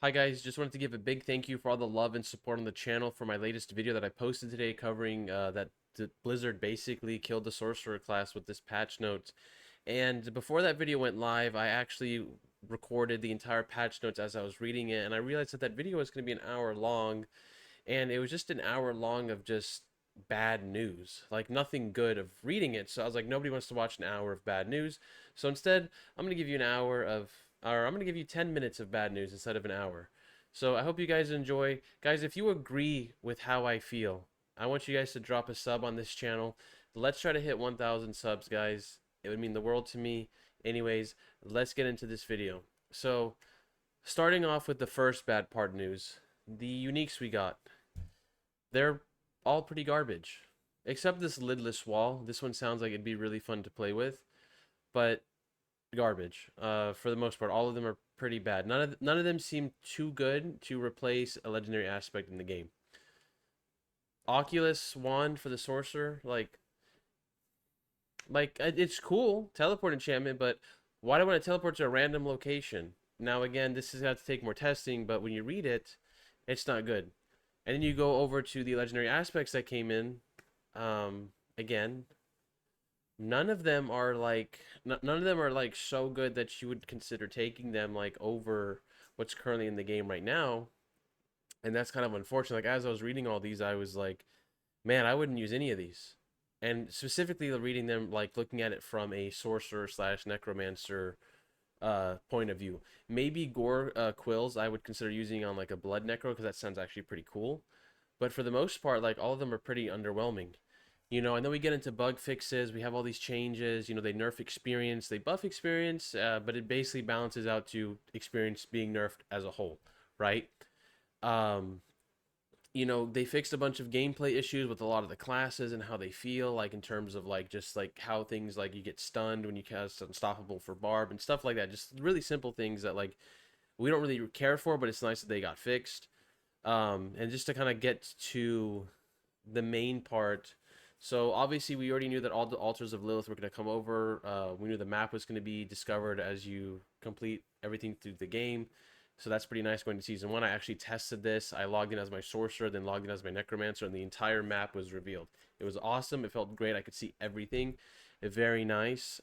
Hi guys, just wanted to give a big thank you for all the love and support on the channel for my latest video that I posted today covering that Blizzard basically killed the sorcerer class with this patch note. And before that video went live, I actually recorded the entire patch notes as I was reading it, and I realized that that video was going to be an hour long, and it was just an hour long of just bad news, like nothing good of reading it. So I was like, nobody wants to watch an hour of bad news. So instead, I'm going to give you an hour of, or I'm going to give you 10 minutes of bad news instead of an hour. So I hope you guys enjoy. Guys, if you agree with how I feel, I want you guys to drop a sub on this channel. Let's try to hit 1,000 subs, guys. It would mean the world to me. Anyways, let's get into this video. So, starting off with the first bad part news, the uniques we got. They're all pretty garbage. Except this lidless wall. This one sounds like it'd be really fun to play with, but garbage. For the most part, all of them are pretty bad. None of them seem too good to replace a legendary aspect in the game. Oculus wand for the sorcerer, it's cool, teleport enchantment, but why do I want to teleport to a random location? Now again, this is going to take more testing, but when you read it, it's not good. And then you go over to the legendary aspects that came in. Again, none of them are none of them are like so good that you would consider taking them like over what's currently in the game right now. And that's kind of unfortunate. Like as I was reading all these, I was like, man, I wouldn't use any of these. And specifically reading them, like looking at it from a sorcerer slash necromancer point of view. Maybe gore quills I would consider using on like a blood necro because that sounds actually pretty cool. But for the most part, like all of them are pretty underwhelming. And then we get into bug fixes. We have all these changes. They nerf experience, they buff experience, but it basically balances out to experience being nerfed as a whole, right? Um, they fixed a bunch of gameplay issues with a lot of the classes and how they feel, like in terms of like just like how things like you get stunned when you cast Unstoppable for Barb and stuff like that. Just really simple things that like we don't really care for, but it's nice that they got fixed. And just to kind of get to the main part. So obviously we already knew that all the altars of Lilith were going to come over. We knew the map was going to be discovered as you complete everything through the game. So that's pretty nice going to season one. I actually tested this. I logged in as my sorcerer, then logged in as my necromancer, and the entire map was revealed. It was awesome. It felt great. I could see everything. Very nice.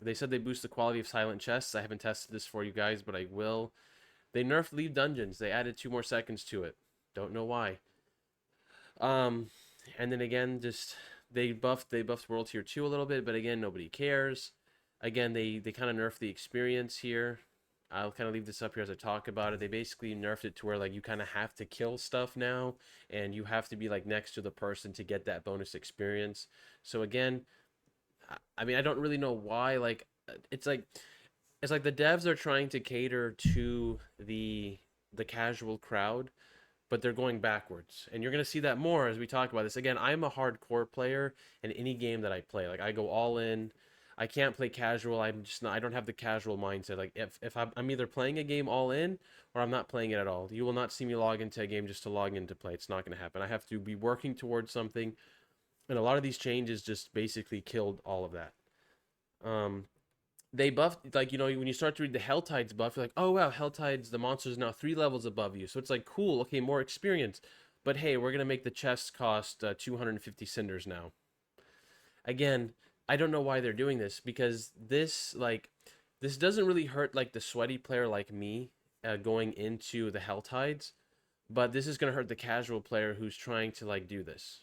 They said they boost the quality of silent chests. I haven't tested this for you guys, but I will. They nerfed leave dungeons. They added 2 more seconds to it. Don't know why. Um, and then again, just they buffed World Tier 2 a little bit, but again, nobody cares. Again, they kind of nerfed the experience here. I'll kind of leave this up here as I talk about it. They basically nerfed it to where like you kind of have to kill stuff now, and you have to be like next to the person to get that bonus experience. So again, I mean, I don't really know why. It's like the devs are trying to cater to the casual crowd, but they're going backwards. And you're going to see that more as we talk about this. Again, I'm a hardcore player in any game that I play. Like I go all in. I can't play casual. I'm just not, I don't have the casual mindset. Like if I'm either playing a game all in or I'm not playing it at all. You will not see me log into a game just to log in to play. It's not going to happen. I have to be working towards something. And a lot of these changes just basically killed all of that. Um, they buffed, like, when you start to read the Helltides buff, you're like, oh wow, Helltides, the monster is now 3 levels above you. So it's like, cool, okay, more experience. But hey, we're gonna make the chests cost 250 cinders now. Again, I don't know why they're doing this, because this doesn't really hurt like the sweaty player like me going into the Helltides, but this is gonna hurt the casual player who's trying to like do this.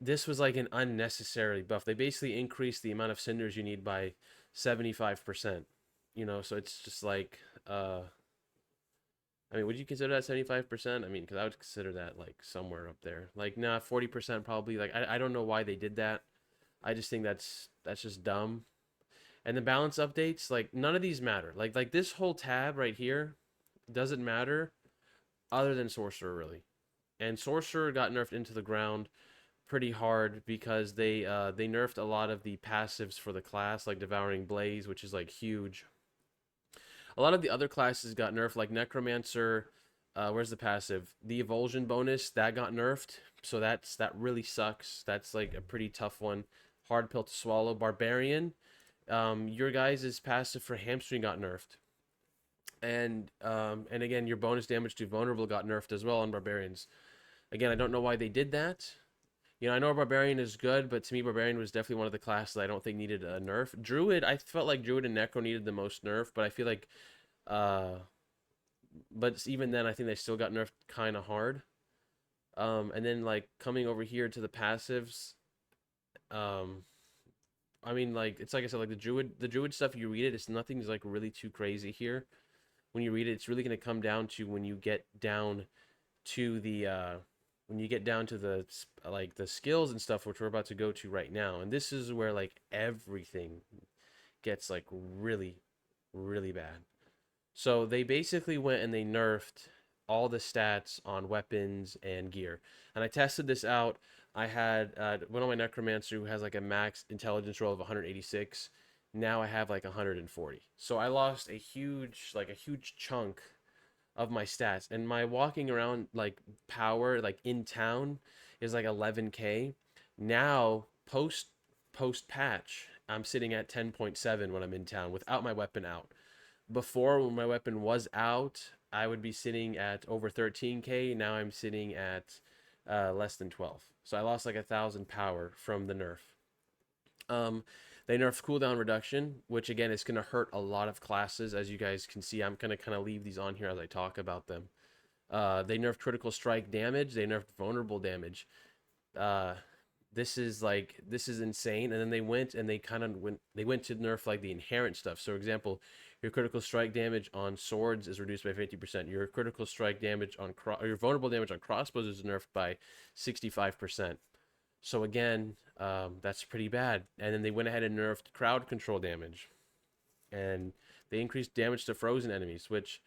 This was like an unnecessary buff. They basically increased the amount of cinders you need by 75%. So it's just like I mean, would you consider that 75%? I mean, cuz I would consider that like somewhere up there. Like nah, 40% probably. Like I don't know why they did that. I just think that's just dumb. And the balance updates, like none of these matter. Like this whole tab right here doesn't matter other than sorcerer really. And sorcerer got nerfed into the ground pretty hard because they nerfed a lot of the passives for the class, like Devouring Blaze, which is like huge. A lot of the other classes got nerfed, like Necromancer. Where's the passive? The Evulsion bonus that got nerfed, so that really sucks. That's like a pretty tough one, hard pill to swallow. Barbarian, your guys' passive for Hamstring got nerfed. And again, your bonus damage to vulnerable got nerfed as well on barbarians. Again, I don't know why they did that. You know, I know Barbarian is good, but to me, Barbarian was definitely one of the classes I don't think needed a nerf. Druid, I felt like Druid and Necro needed the most nerf, but I feel like, uh, but even then, I think they still got nerfed kind of hard. And then like coming over here to the passives, um, I mean, like it's like I said, like the Druid stuff. You read it, it's nothing's like really too crazy here. When you read it, it's really gonna come down to when you get down to the like the skills and stuff, which we're about to go to right now. And this is where like everything gets like really really bad. So they basically went and they nerfed all the stats on weapons and gear. And I tested this out. I had one of my necromancer who has like a max intelligence roll of 186. Now I have like 140. So I lost a huge chunk of my stats, and my walking around like power like in town is like 11k. Now post patch, I'm sitting at 10.7 when I'm in town without my weapon out. Before, when my weapon was out, I would be sitting at over 13k. Now I'm sitting at less than 12. So I lost like 1,000 power from the nerf. um they nerfed cooldown reduction, which again is going to hurt a lot of classes. As you guys can see, I'm going to kind of leave these on here as I talk about them. They nerfed critical strike damage. They nerfed vulnerable damage. Uh, this is insane. And then they went and they went to nerf like the inherent stuff. So, for example, your critical strike damage on swords is reduced by 50%. Your critical strike damage on or your vulnerable damage on crossbows is nerfed by 65%. So again, that's pretty bad. And then they went ahead and nerfed crowd control damage, and they increased damage to frozen enemies, which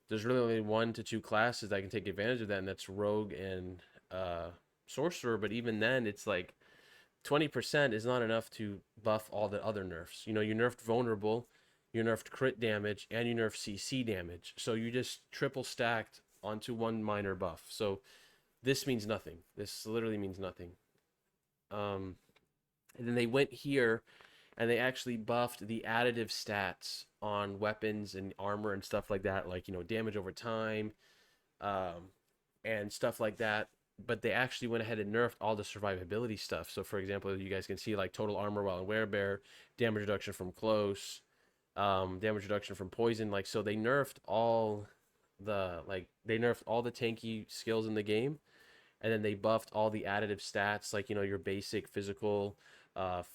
there's really only 1 to 2 classes that can take advantage of that, and that's rogue and sorcerer. But even then, it's like 20% is not enough to buff all the other nerfs. You know, you nerfed vulnerable, you nerfed crit damage, and you nerfed CC damage. So you just triple stacked onto one minor buff. So this means nothing. This literally means nothing. Um, and then they went here and they actually buffed the additive stats on weapons and armor and stuff like that, like, you know, damage over time, um, and stuff like that. But they actually went ahead and nerfed all the survivability stuff. So, for example, you guys can see like total armor while in werebear, damage reduction from close, damage reduction from poison. Like, so they nerfed all they nerfed all the tanky skills in the game, and then they buffed all the additive stats, like, you know, your basic physical,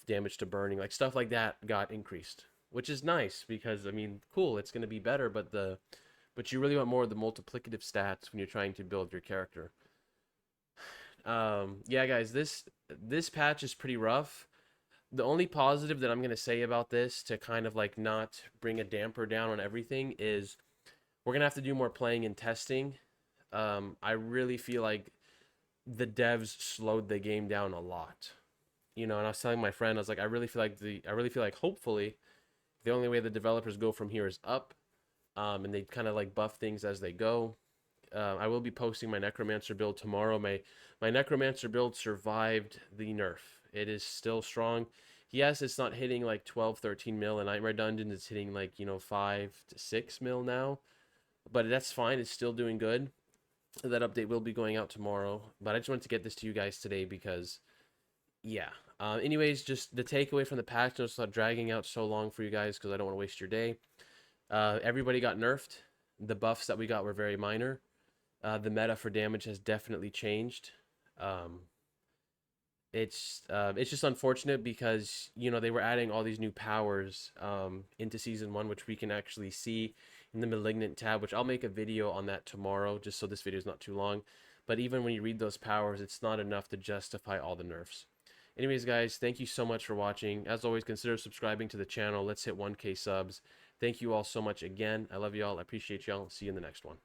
damage to burning, like stuff like that got increased, which is nice because I mean, cool, it's going to be better, but you really want more of the multiplicative stats when you're trying to build your character. Yeah, guys, this patch is pretty rough. The only positive that I'm going to say about this, to kind of like not bring a damper down on everything, is we're going to have to do more playing and testing. I really feel like the devs slowed the game down a lot. You know, and I was telling my friend, I was like, I really feel like hopefully the only way the developers go from here is up, and they kind of like buff things as they go. I will be posting my Necromancer build tomorrow. My Necromancer build survived the nerf. It is still strong. Yes, it's not hitting like 12, 13 mil, and Nightmare Dungeons it's hitting like, you know, 5 to 6 mil now, but that's fine. It's still doing good. That update will be going out tomorrow, but I just wanted to get this to you guys today because, yeah. Anyways, just the takeaway from the patch notes, not dragging out so long for you guys because I don't want to waste your day. Everybody got nerfed. The buffs that we got were very minor. The meta for damage has definitely changed. Um, it's just unfortunate because, you know, they were adding all these new powers into season 1, which we can actually see in the Malignant tab, which I'll make a video on that tomorrow, just so this video is not too long. But even when you read those powers, it's not enough to justify all the nerfs. Anyways, guys, thank you so much for watching. As always, consider subscribing to the channel. Let's hit 1K subs. Thank you all so much again. I love you all. I appreciate y'all. See you in the next one.